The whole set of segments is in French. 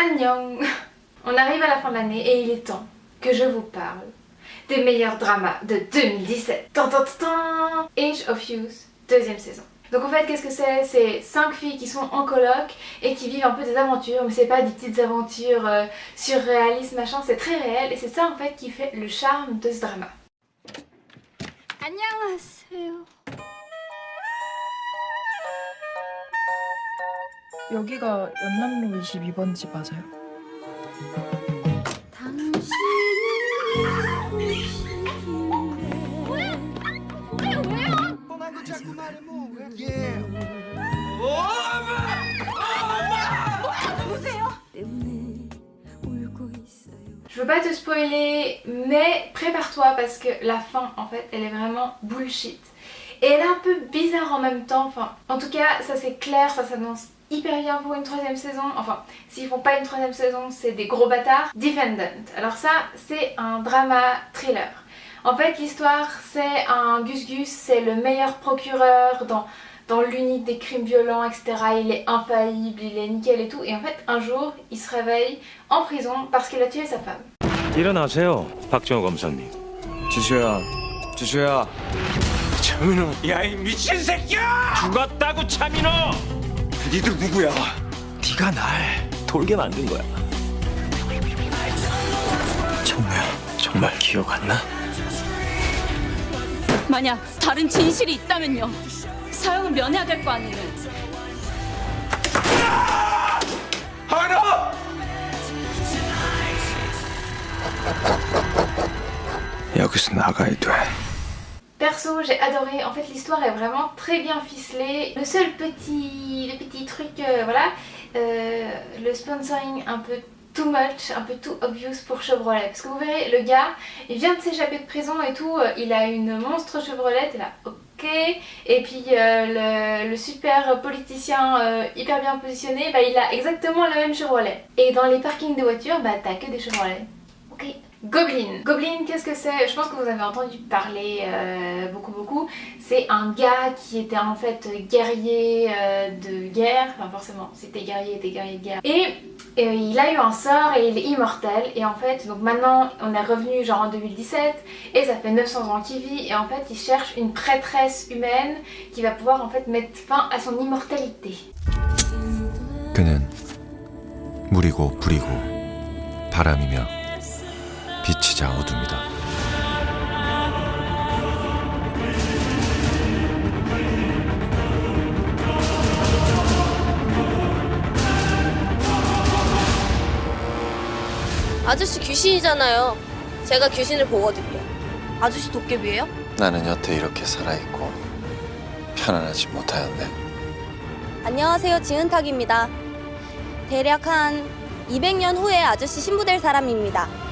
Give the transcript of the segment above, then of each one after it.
Annyeong. On arrive à la fin de l'année et il est temps que je vous parle des meilleurs dramas de 2017. Age of Youth, deuxième saison. Donc en fait qu'est-ce que c'est? C'est 5 filles qui sont en coloc et qui vivent un peu des aventures, mais c'est pas des petites aventures surréalistes machin, c'est très réel et c'est ça en fait qui fait le charme de ce drama. 안녕하세요. 여기가 연남로 22번 집 맞아요? Je veux pas te spoiler, mais prépare-toi parce que la fin en fait elle est vraiment bullshit. Et elle est un peu bizarre en même temps, enfin en tout cas ça c'est clair, ça s'annonce hyper bien pour une troisième saison. Enfin s'ils font pas une troisième saison c'est des gros bâtards. Defendant, alors ça c'est un drama thriller. En fait l'histoire c'est un Gus Gus, c'est le meilleur procureur dans l'unité des crimes violents, etc. Il est infaillible, il est nickel et tout. Et en fait, un jour, il se réveille en prison parce qu'il a tué sa femme. 일어나세요, 박정호 검사님. 지수야, 지수야. 차민호, 야 이 미친 새끼야! 죽었다고 차민호! 니들 누구야? 네가 날 돌게 만든 거야. 정우야, 정말 기억 안 나? 만약 다른 진실이 있다면요. 사형은 면해야 될 거 아니에요. 하나! 여기서 나가야 돼. Perso, j'ai adoré. En fait, l'histoire est vraiment très bien ficelée. Le seul petit truc, voilà, le sponsoring un peu too much, un peu too obvious pour Chevrolet. Parce que vous verrez, le gars, il vient de s'échapper de prison et tout, il a une monstre Chevrolet, et là, ok. Et puis le super politicien hyper bien positionné, bah, il a exactement le même Chevrolet. Et dans les parkings de voitures, bah t'as que des Chevrolets. Ok. Goblin. Goblin, qu'est-ce que c'est? Je pense que vous avez entendu parler beaucoup. C'est un gars qui était en fait guerrier de guerre. Enfin forcément, c'était guerrier de guerre. Et il a eu un sort et il est immortel. Et en fait, donc maintenant on est revenu genre en 2017 et ça fait 900 ans qu'il vit. Et en fait, il cherche une prêtresse humaine qui va pouvoir en fait mettre fin à son immortalité. 그는 물이고 불이고 바람이며 빛이자 어둠이다. 아저씨 귀신이잖아요. 제가 귀신을 보거든요. 아저씨 도깨비예요? 나는 여태 이렇게 살아있고 편안하지 못하였네. 안녕하세요, 지은탁입니다. 대략 한 200년 후에 아저씨 신부될 사람입니다.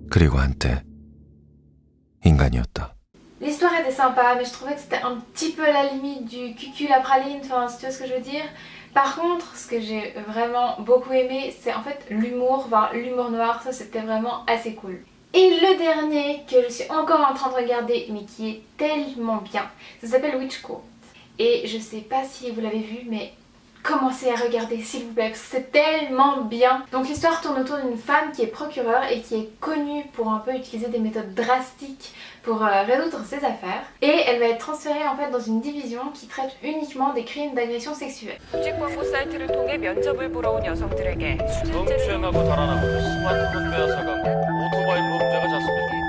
그리고 한때 인간이었다. L'histoire était sympa, mais je trouvais que c'était un petit peu à la limite du cucul la praline, enfin si tu vois ce que je veux dire. Par contre, ce que j'ai vraiment beaucoup aimé, c'est en fait l'humour, enfin l'humour noir, ça c'était vraiment assez cool. Et le dernier que je suis encore en train de regarder, mais qui est tellement bien, ça s'appelle Witch Court. Et je sais pas si vous l'avez vu, mais commencez à regarder s'il vous plaît parce que c'est tellement bien. Donc l'histoire tourne autour d'une femme qui est procureure et qui est connue pour un peu utiliser des méthodes drastiques pour résoudre ses affaires. Et elle va être transférée en fait dans une division qui traite uniquement des crimes d'agression sexuelle. 구직 광고 사이트를 통해 면접을 보러 온 여성들에게 성추행하고 달아나고 스마트폰 빼앗아가고 오토바이 범죄가 잦습니다.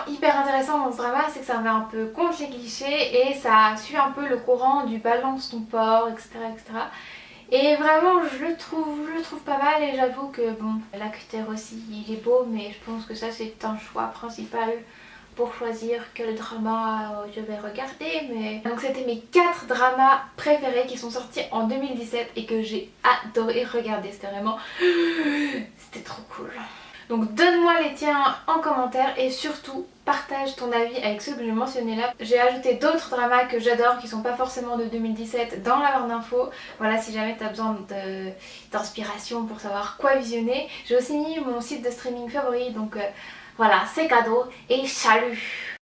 Hyper intéressant dans ce drama, c'est que ça va un peu contre les clichés et ça suit un peu le courant du balance ton porc, etc. Et vraiment je le trouve pas mal et j'avoue que bon, l'acteur aussi il est beau mais je pense que ça c'est un choix principal pour choisir quel drama je vais regarder, mais donc c'était mes 4 dramas préférés qui sont sortis en 2017 et que j'ai adoré regarder. C'était vraiment... c'était trop cool. Donc donne-moi les tiens en commentaire et surtout partage ton avis avec ceux que j'ai mentionnés là. J'ai ajouté d'autres dramas que j'adore qui sont pas forcément de 2017 dans la barre d'infos. Voilà, si jamais tu as besoin d'inspiration pour savoir quoi visionner. J'ai aussi mis mon site de streaming favori, donc voilà, c'est cadeau et salut!